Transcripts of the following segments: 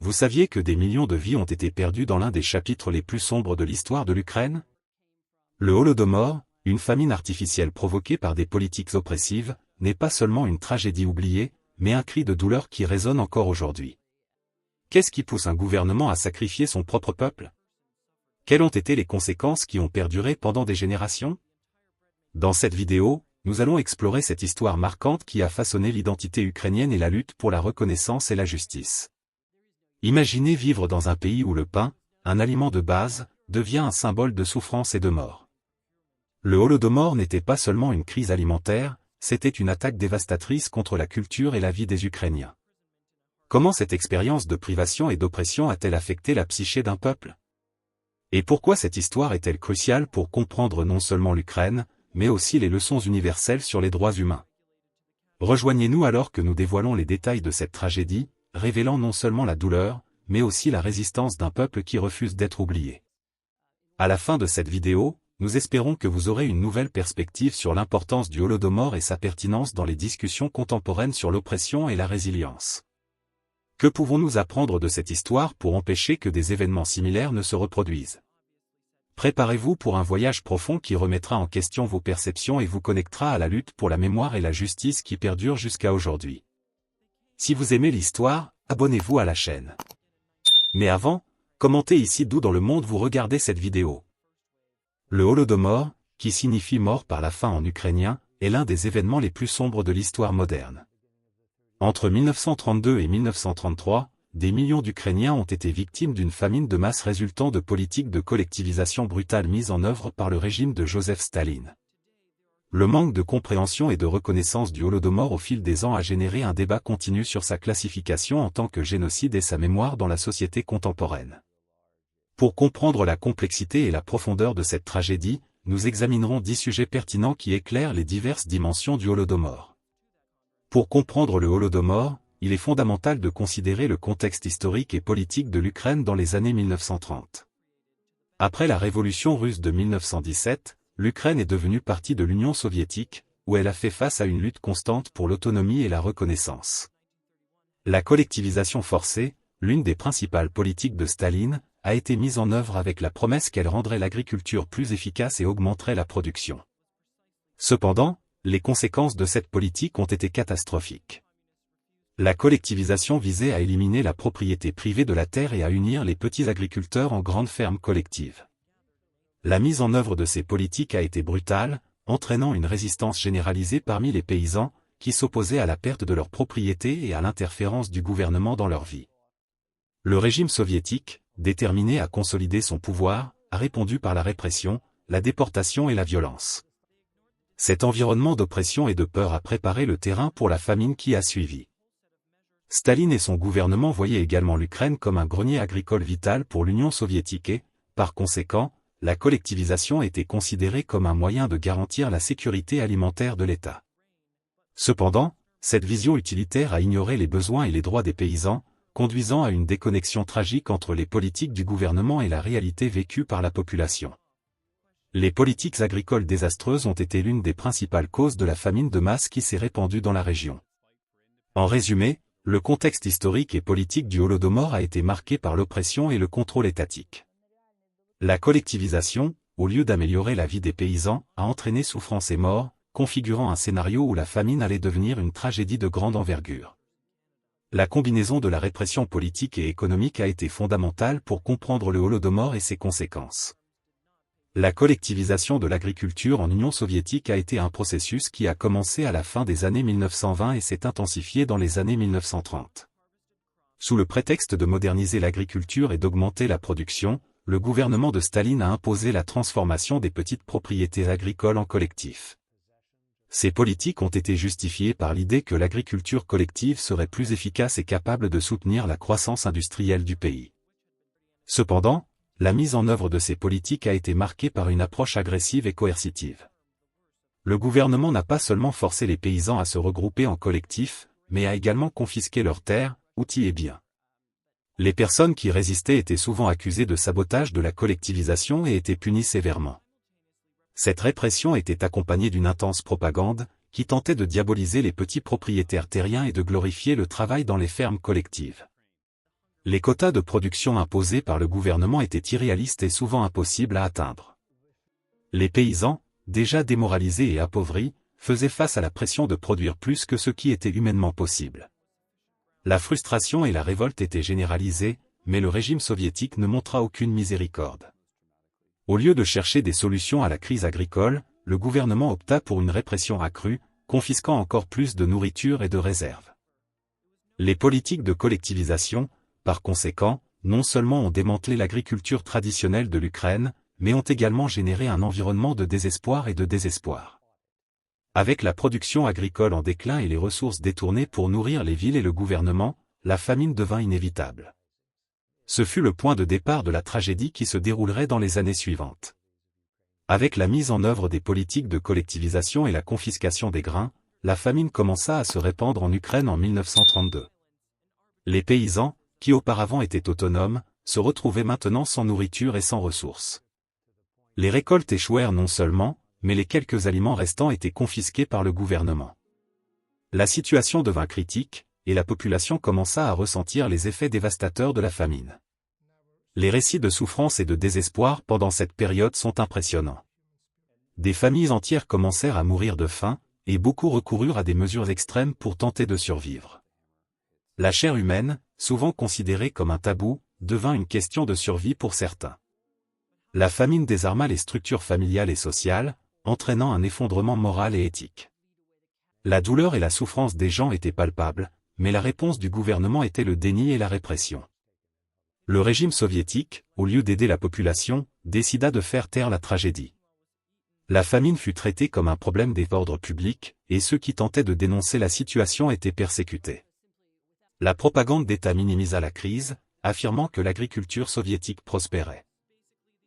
Vous saviez que des millions de vies ont été perdues dans l'un des chapitres les plus sombres de l'histoire de l'Ukraine? Le Holodomor, une famine artificielle provoquée par des politiques oppressives, n'est pas seulement une tragédie oubliée, mais un cri de douleur qui résonne encore aujourd'hui. Qu'est-ce qui pousse un gouvernement à sacrifier son propre peuple? Quelles ont été les conséquences qui ont perduré pendant des générations? Dans cette vidéo, nous allons explorer cette histoire marquante qui a façonné l'identité ukrainienne et la lutte pour la reconnaissance et la justice. Imaginez vivre dans un pays où le pain, un aliment de base, devient un symbole de souffrance et de mort. Le Holodomor n'était pas seulement une crise alimentaire, c'était une attaque dévastatrice contre la culture et la vie des Ukrainiens. Comment cette expérience de privation et d'oppression a-t-elle affecté la psyché d'un peuple? Et pourquoi cette histoire est-elle cruciale pour comprendre non seulement l'Ukraine, mais aussi les leçons universelles sur les droits humains? Rejoignez-nous alors que nous dévoilons les détails de cette tragédie, révélant non seulement la douleur, mais aussi la résistance d'un peuple qui refuse d'être oublié. À la fin de cette vidéo, nous espérons que vous aurez une nouvelle perspective sur l'importance du Holodomor et sa pertinence dans les discussions contemporaines sur l'oppression et la résilience. Que pouvons-nous apprendre de cette histoire pour empêcher que des événements similaires ne se reproduisent? Préparez-vous pour un voyage profond qui remettra en question vos perceptions et vous connectera à la lutte pour la mémoire et la justice qui perdure jusqu'à aujourd'hui. Si vous aimez l'histoire, abonnez-vous à la chaîne. Mais avant, commentez ici d'où dans le monde vous regardez cette vidéo. Le Holodomor, qui signifie mort par la faim en ukrainien, est l'un des événements les plus sombres de l'histoire moderne. Entre 1932 et 1933, des millions d'Ukrainiens ont été victimes d'une famine de masse résultant de politiques de collectivisation brutale mises en œuvre par le régime de Joseph Staline. Le manque de compréhension et de reconnaissance du Holodomor au fil des ans a généré un débat continu sur sa classification en tant que génocide et sa mémoire dans la société contemporaine. Pour comprendre la complexité et la profondeur de cette tragédie, nous examinerons 10 sujets pertinents qui éclairent les diverses dimensions du Holodomor. Pour comprendre le Holodomor, il est fondamental de considérer le contexte historique et politique de l'Ukraine dans les années 1930. Après la révolution russe de 1917, l'Ukraine est devenue partie de l'Union soviétique, où elle a fait face à une lutte constante pour l'autonomie et la reconnaissance. La collectivisation forcée, l'une des principales politiques de Staline, a été mise en œuvre avec la promesse qu'elle rendrait l'agriculture plus efficace et augmenterait la production. Cependant, les conséquences de cette politique ont été catastrophiques. La collectivisation visait à éliminer la propriété privée de la terre et à unir les petits agriculteurs en grandes fermes collectives. La mise en œuvre de ces politiques a été brutale, entraînant une résistance généralisée parmi les paysans, qui s'opposaient à la perte de leur propriété et à l'interférence du gouvernement dans leur vie. Le régime soviétique, déterminé à consolider son pouvoir, a répondu par la répression, la déportation et la violence. Cet environnement d'oppression et de peur a préparé le terrain pour la famine qui a suivi. Staline et son gouvernement voyaient également l'Ukraine comme un grenier agricole vital pour l'Union soviétique et, par conséquent, la collectivisation était considérée comme un moyen de garantir la sécurité alimentaire de l'État. Cependant, cette vision utilitaire a ignoré les besoins et les droits des paysans, conduisant à une déconnexion tragique entre les politiques du gouvernement et la réalité vécue par la population. Les politiques agricoles désastreuses ont été l'une des principales causes de la famine de masse qui s'est répandue dans la région. En résumé, le contexte historique et politique du Holodomor a été marqué par l'oppression et le contrôle étatique. La collectivisation, au lieu d'améliorer la vie des paysans, a entraîné souffrance et mort, configurant un scénario où la famine allait devenir une tragédie de grande envergure. La combinaison de la répression politique et économique a été fondamentale pour comprendre le Holodomor et ses conséquences. La collectivisation de l'agriculture en Union soviétique a été un processus qui a commencé à la fin des années 1920 et s'est intensifié dans les années 1930. Sous le prétexte de moderniser l'agriculture et d'augmenter la production, le gouvernement de Staline a imposé la transformation des petites propriétés agricoles en collectif. Ces politiques ont été justifiées par l'idée que l'agriculture collective serait plus efficace et capable de soutenir la croissance industrielle du pays. Cependant, la mise en œuvre de ces politiques a été marquée par une approche agressive et coercitive. Le gouvernement n'a pas seulement forcé les paysans à se regrouper en collectif, mais a également confisqué leurs terres, outils et biens. Les personnes qui résistaient étaient souvent accusées de sabotage de la collectivisation et étaient punies sévèrement. Cette répression était accompagnée d'une intense propagande, qui tentait de diaboliser les petits propriétaires terriens et de glorifier le travail dans les fermes collectives. Les quotas de production imposés par le gouvernement étaient irréalistes et souvent impossibles à atteindre. Les paysans, déjà démoralisés et appauvris, faisaient face à la pression de produire plus que ce qui était humainement possible. La frustration et la révolte étaient généralisées, mais le régime soviétique ne montra aucune miséricorde. Au lieu de chercher des solutions à la crise agricole, le gouvernement opta pour une répression accrue, confisquant encore plus de nourriture et de réserves. Les politiques de collectivisation, par conséquent, non seulement ont démantelé l'agriculture traditionnelle de l'Ukraine, mais ont également généré un environnement de désespoir et de désespoir. Avec la production agricole en déclin et les ressources détournées pour nourrir les villes et le gouvernement, la famine devint inévitable. Ce fut le point de départ de la tragédie qui se déroulerait dans les années suivantes. Avec la mise en œuvre des politiques de collectivisation et la confiscation des grains, la famine commença à se répandre en Ukraine en 1932. Les paysans, qui auparavant étaient autonomes, se retrouvaient maintenant sans nourriture et sans ressources. Les récoltes échouèrent non seulement, mais les quelques aliments restants étaient confisqués par le gouvernement. La situation devint critique, et la population commença à ressentir les effets dévastateurs de la famine. Les récits de souffrance et de désespoir pendant cette période sont impressionnants. Des familles entières commencèrent à mourir de faim, et beaucoup recoururent à des mesures extrêmes pour tenter de survivre. La chair humaine, souvent considérée comme un tabou, devint une question de survie pour certains. La famine désarma les structures familiales et sociales, entraînant un effondrement moral et éthique. La douleur et la souffrance des gens étaient palpables, mais la réponse du gouvernement était le déni et la répression. Le régime soviétique, au lieu d'aider la population, décida de faire taire la tragédie. La famine fut traitée comme un problème d'ordre public, et ceux qui tentaient de dénoncer la situation étaient persécutés. La propagande d'État minimisa la crise, affirmant que l'agriculture soviétique prospérait.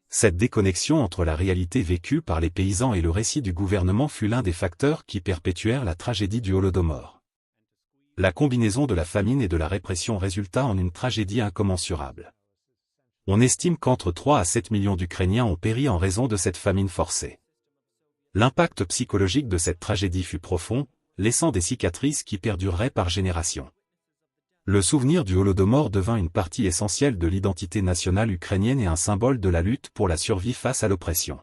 Cette déconnexion entre la réalité vécue par les paysans et le récit du gouvernement fut l'un des facteurs qui perpétuèrent la tragédie du Holodomor. La combinaison de la famine et de la répression résulta en une tragédie incommensurable. On estime qu'entre 3 à 7 millions d'Ukrainiens ont péri en raison de cette famine forcée. L'impact psychologique de cette tragédie fut profond, laissant des cicatrices qui perdureraient par générations. Le souvenir du Holodomor devint une partie essentielle de l'identité nationale ukrainienne et un symbole de la lutte pour la survie face à l'oppression.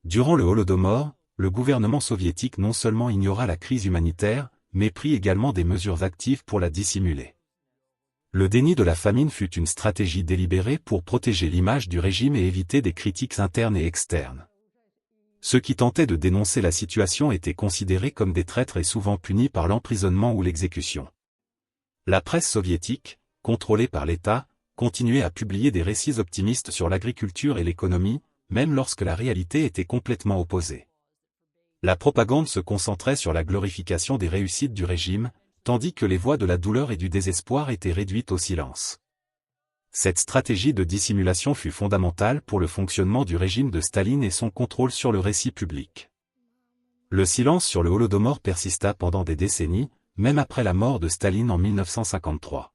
Durant le Holodomor, le gouvernement soviétique non seulement ignora la crise humanitaire, mais prit également des mesures actives pour la dissimuler. Le déni de la famine fut une stratégie délibérée pour protéger l'image du régime et éviter des critiques internes et externes. Ceux qui tentaient de dénoncer la situation étaient considérés comme des traîtres et souvent punis par l'emprisonnement ou l'exécution. La presse soviétique, contrôlée par l'État, continuait à publier des récits optimistes sur l'agriculture et l'économie, même lorsque la réalité était complètement opposée. La propagande se concentrait sur la glorification des réussites du régime, tandis que les voix de la douleur et du désespoir étaient réduites au silence. Cette stratégie de dissimulation fut fondamentale pour le fonctionnement du régime de Staline et son contrôle sur le récit public. Le silence sur le Holodomor persista pendant des décennies, même après la mort de Staline en 1953.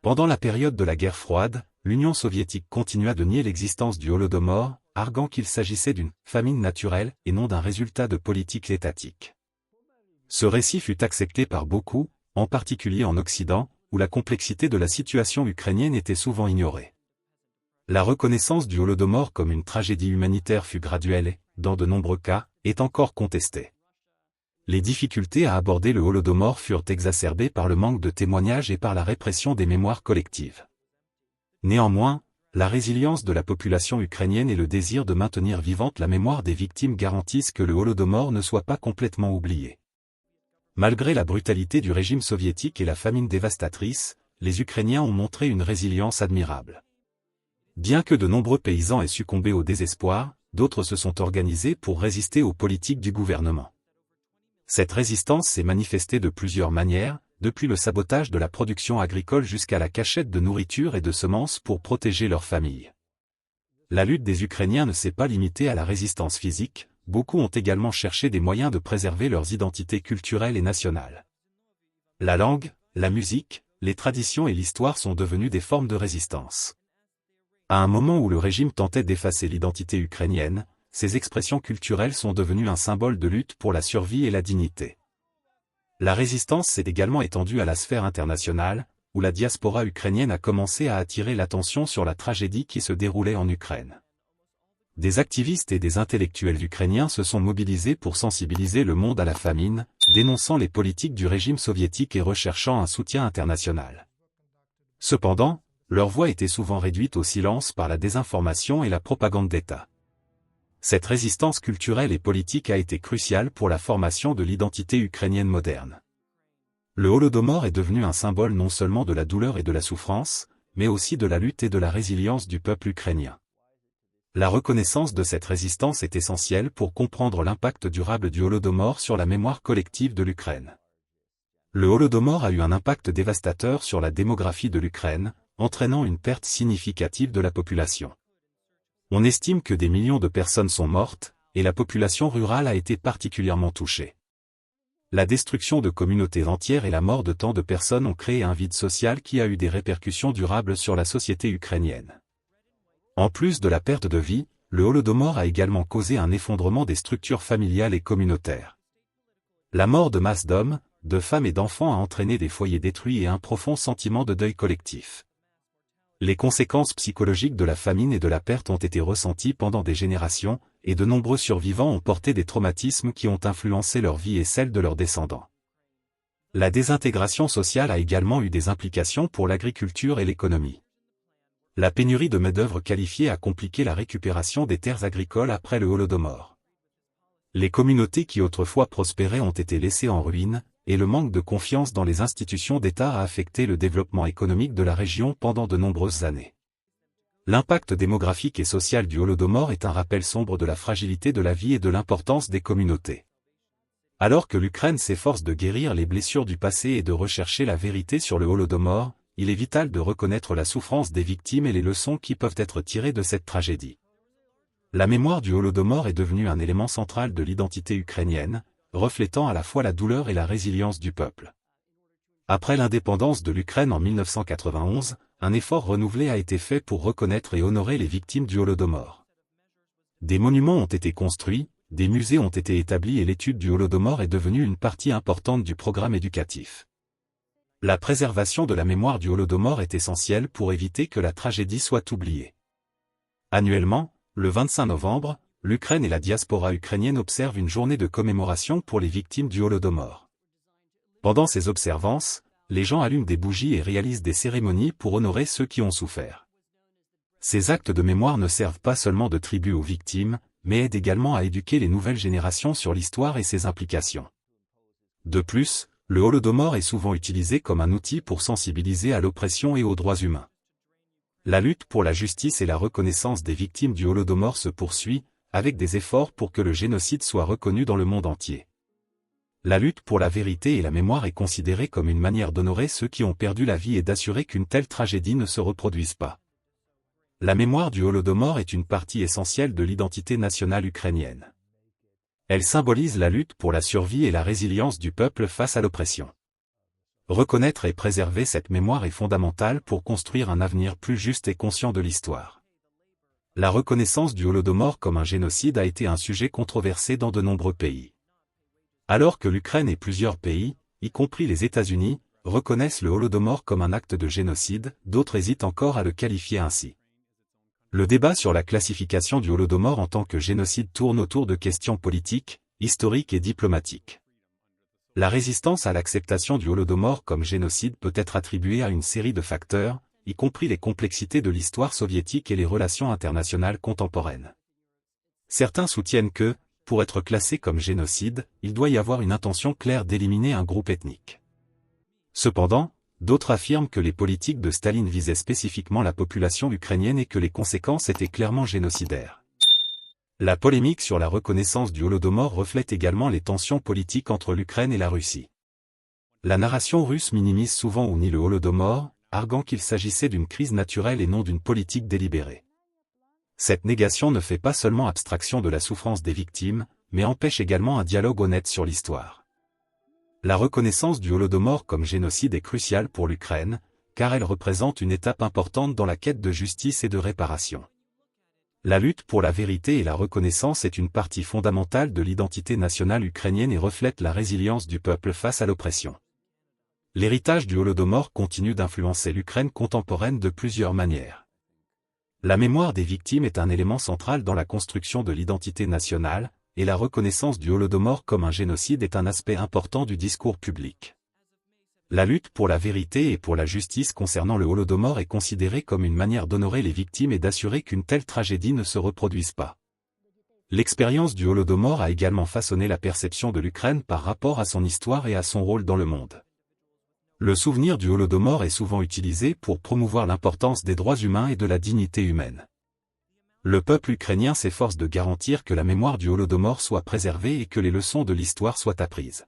Pendant la période de la guerre froide, l'Union soviétique continua de nier l'existence du Holodomor, arguant qu'il s'agissait d'une famine naturelle et non d'un résultat de politique étatique. Ce récit fut accepté par beaucoup, en particulier en Occident, où la complexité de la situation ukrainienne était souvent ignorée. La reconnaissance du Holodomor comme une tragédie humanitaire fut graduelle et, dans de nombreux cas, est encore contestée. Les difficultés à aborder le Holodomor furent exacerbées par le manque de témoignages et par la répression des mémoires collectives. Néanmoins, la résilience de la population ukrainienne et le désir de maintenir vivante la mémoire des victimes garantissent que le Holodomor ne soit pas complètement oublié. Malgré la brutalité du régime soviétique et la famine dévastatrice, les Ukrainiens ont montré une résilience admirable. Bien que de nombreux paysans aient succombé au désespoir, d'autres se sont organisés pour résister aux politiques du gouvernement. Cette résistance s'est manifestée de plusieurs manières, depuis le sabotage de la production agricole jusqu'à la cachette de nourriture et de semences pour protéger leurs familles. La lutte des Ukrainiens ne s'est pas limitée à la résistance physique, beaucoup ont également cherché des moyens de préserver leurs identités culturelles et nationales. La langue, la musique, les traditions et l'histoire sont devenues des formes de résistance. À un moment où le régime tentait d'effacer l'identité ukrainienne, ces expressions culturelles sont devenues un symbole de lutte pour la survie et la dignité. La résistance s'est également étendue à la sphère internationale, où la diaspora ukrainienne a commencé à attirer l'attention sur la tragédie qui se déroulait en Ukraine. Des activistes et des intellectuels ukrainiens se sont mobilisés pour sensibiliser le monde à la famine, dénonçant les politiques du régime soviétique et recherchant un soutien international. Cependant, leur voix était souvent réduite au silence par la désinformation et la propagande d'État. Cette résistance culturelle et politique a été cruciale pour la formation de l'identité ukrainienne moderne. Le Holodomor est devenu un symbole non seulement de la douleur et de la souffrance, mais aussi de la lutte et de la résilience du peuple ukrainien. La reconnaissance de cette résistance est essentielle pour comprendre l'impact durable du Holodomor sur la mémoire collective de l'Ukraine. Le Holodomor a eu un impact dévastateur sur la démographie de l'Ukraine, entraînant une perte significative de la population. On estime que des millions de personnes sont mortes, et la population rurale a été particulièrement touchée. La destruction de communautés entières et la mort de tant de personnes ont créé un vide social qui a eu des répercussions durables sur la société ukrainienne. En plus de la perte de vie, le Holodomor a également causé un effondrement des structures familiales et communautaires. La mort de masse d'hommes, de femmes et d'enfants a entraîné des foyers détruits et un profond sentiment de deuil collectif. Les conséquences psychologiques de la famine et de la perte ont été ressenties pendant des générations, et de nombreux survivants ont porté des traumatismes qui ont influencé leur vie et celle de leurs descendants. La désintégration sociale a également eu des implications pour l'agriculture et l'économie. La pénurie de main-d'œuvre qualifiée a compliqué la récupération des terres agricoles après le Holodomor. Les communautés qui autrefois prospéraient ont été laissées en ruine, et le manque de confiance dans les institutions d'État a affecté le développement économique de la région pendant de nombreuses années. L'impact démographique et social du Holodomor est un rappel sombre de la fragilité de la vie et de l'importance des communautés. Alors que l'Ukraine s'efforce de guérir les blessures du passé et de rechercher la vérité sur le Holodomor, il est vital de reconnaître la souffrance des victimes et les leçons qui peuvent être tirées de cette tragédie. La mémoire du Holodomor est devenue un élément central de l'identité ukrainienne, reflétant à la fois la douleur et la résilience du peuple. Après l'indépendance de l'Ukraine en 1991, un effort renouvelé a été fait pour reconnaître et honorer les victimes du Holodomor. Des monuments ont été construits, des musées ont été établis et l'étude du Holodomor est devenue une partie importante du programme éducatif. La préservation de la mémoire du Holodomor est essentielle pour éviter que la tragédie soit oubliée. Annuellement, le 25 novembre, l'Ukraine et la diaspora ukrainienne observent une journée de commémoration pour les victimes du Holodomor. Pendant ces observances, les gens allument des bougies et réalisent des cérémonies pour honorer ceux qui ont souffert. Ces actes de mémoire ne servent pas seulement de tribut aux victimes, mais aident également à éduquer les nouvelles générations sur l'histoire et ses implications. De plus, le Holodomor est souvent utilisé comme un outil pour sensibiliser à l'oppression et aux droits humains. La lutte pour la justice et la reconnaissance des victimes du Holodomor se poursuit, avec des efforts pour que le génocide soit reconnu dans le monde entier. La lutte pour la vérité et la mémoire est considérée comme une manière d'honorer ceux qui ont perdu la vie et d'assurer qu'une telle tragédie ne se reproduise pas. La mémoire du Holodomor est une partie essentielle de l'identité nationale ukrainienne. Elle symbolise la lutte pour la survie et la résilience du peuple face à l'oppression. Reconnaître et préserver cette mémoire est fondamental pour construire un avenir plus juste et conscient de l'histoire. La reconnaissance du Holodomor comme un génocide a été un sujet controversé dans de nombreux pays. Alors que l'Ukraine et plusieurs pays, y compris les États-Unis, reconnaissent le Holodomor comme un acte de génocide, d'autres hésitent encore à le qualifier ainsi. Le débat sur la classification du Holodomor en tant que génocide tourne autour de questions politiques, historiques et diplomatiques. La résistance à l'acceptation du Holodomor comme génocide peut être attribuée à une série de facteurs, y compris les complexités de l'histoire soviétique et les relations internationales contemporaines. Certains soutiennent que, pour être classé comme génocide, il doit y avoir une intention claire d'éliminer un groupe ethnique. Cependant, d'autres affirment que les politiques de Staline visaient spécifiquement la population ukrainienne et que les conséquences étaient clairement génocidaires. La polémique sur la reconnaissance du Holodomor reflète également les tensions politiques entre l'Ukraine et la Russie. La narration russe minimise souvent ou nie le Holodomor, arguant qu'il s'agissait d'une crise naturelle et non d'une politique délibérée. Cette négation ne fait pas seulement abstraction de la souffrance des victimes, mais empêche également un dialogue honnête sur l'histoire. La reconnaissance du Holodomor comme génocide est cruciale pour l'Ukraine, car elle représente une étape importante dans la quête de justice et de réparation. La lutte pour la vérité et la reconnaissance est une partie fondamentale de l'identité nationale ukrainienne et reflète la résilience du peuple face à l'oppression. L'héritage du Holodomor continue d'influencer l'Ukraine contemporaine de plusieurs manières. La mémoire des victimes est un élément central dans la construction de l'identité nationale, et la reconnaissance du Holodomor comme un génocide est un aspect important du discours public. La lutte pour la vérité et pour la justice concernant le Holodomor est considérée comme une manière d'honorer les victimes et d'assurer qu'une telle tragédie ne se reproduise pas. L'expérience du Holodomor a également façonné la perception de l'Ukraine par rapport à son histoire et à son rôle dans le monde. Le souvenir du Holodomor est souvent utilisé pour promouvoir l'importance des droits humains et de la dignité humaine. Le peuple ukrainien s'efforce de garantir que la mémoire du Holodomor soit préservée et que les leçons de l'histoire soient apprises.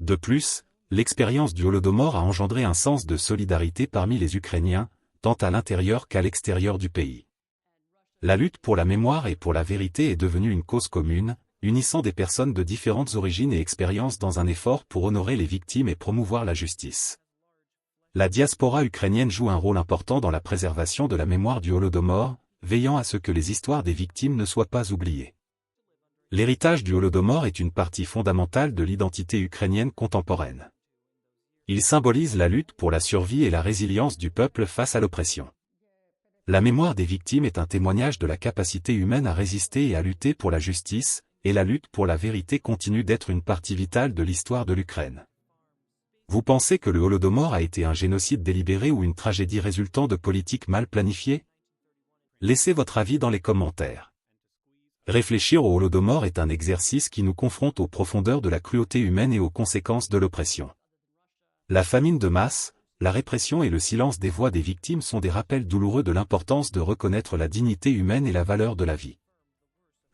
De plus, l'expérience du Holodomor a engendré un sens de solidarité parmi les Ukrainiens, tant à l'intérieur qu'à l'extérieur du pays. La lutte pour la mémoire et pour la vérité est devenue une cause commune, unissant des personnes de différentes origines et expériences dans un effort pour honorer les victimes et promouvoir la justice. La diaspora ukrainienne joue un rôle important dans la préservation de la mémoire du Holodomor, veillant à ce que les histoires des victimes ne soient pas oubliées. L'héritage du Holodomor est une partie fondamentale de l'identité ukrainienne contemporaine. Il symbolise la lutte pour la survie et la résilience du peuple face à l'oppression. La mémoire des victimes est un témoignage de la capacité humaine à résister et à lutter pour la justice, et la lutte pour la vérité continue d'être une partie vitale de l'histoire de l'Ukraine. Vous pensez que le Holodomor a été un génocide délibéré ou une tragédie résultant de politiques mal planifiées? Laissez votre avis dans les commentaires. Réfléchir au Holodomor est un exercice qui nous confronte aux profondeurs de la cruauté humaine et aux conséquences de l'oppression. La famine de masse, la répression et le silence des voix des victimes sont des rappels douloureux de l'importance de reconnaître la dignité humaine et la valeur de la vie.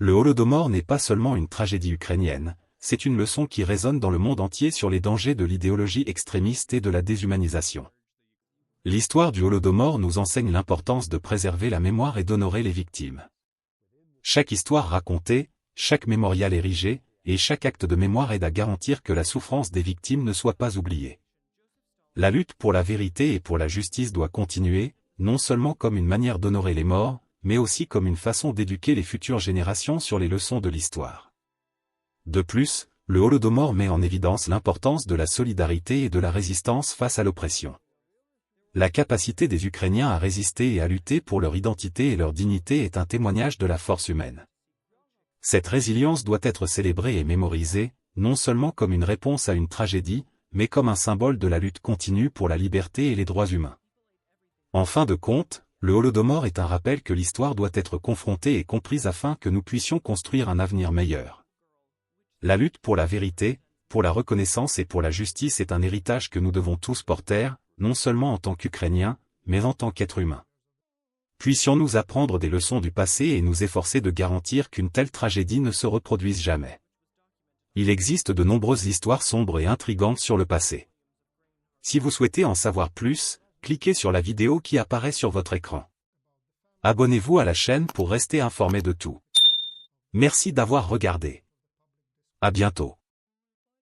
Le Holodomor n'est pas seulement une tragédie ukrainienne, c'est une leçon qui résonne dans le monde entier sur les dangers de l'idéologie extrémiste et de la déshumanisation. L'histoire du Holodomor nous enseigne l'importance de préserver la mémoire et d'honorer les victimes. Chaque histoire racontée, chaque mémorial érigé, et chaque acte de mémoire aide à garantir que la souffrance des victimes ne soit pas oubliée. La lutte pour la vérité et pour la justice doit continuer, non seulement comme une manière d'honorer les morts, mais aussi comme une façon d'éduquer les futures générations sur les leçons de l'histoire. De plus, le Holodomor met en évidence l'importance de la solidarité et de la résistance face à l'oppression. La capacité des Ukrainiens à résister et à lutter pour leur identité et leur dignité est un témoignage de la force humaine. Cette résilience doit être célébrée et mémorisée, non seulement comme une réponse à une tragédie, mais comme un symbole de la lutte continue pour la liberté et les droits humains. En fin de compte, le Holodomor est un rappel que l'histoire doit être confrontée et comprise afin que nous puissions construire un avenir meilleur. La lutte pour la vérité, pour la reconnaissance et pour la justice est un héritage que nous devons tous porter, non seulement en tant qu'Ukrainiens, mais en tant qu'êtres humains. Puissions-nous apprendre des leçons du passé et nous efforcer de garantir qu'une telle tragédie ne se reproduise jamais. Il existe de nombreuses histoires sombres et intrigantes sur le passé. Si vous souhaitez en savoir plus, cliquez sur la vidéo qui apparaît sur votre écran. Abonnez-vous à la chaîne pour rester informé de tout. Merci d'avoir regardé. À bientôt.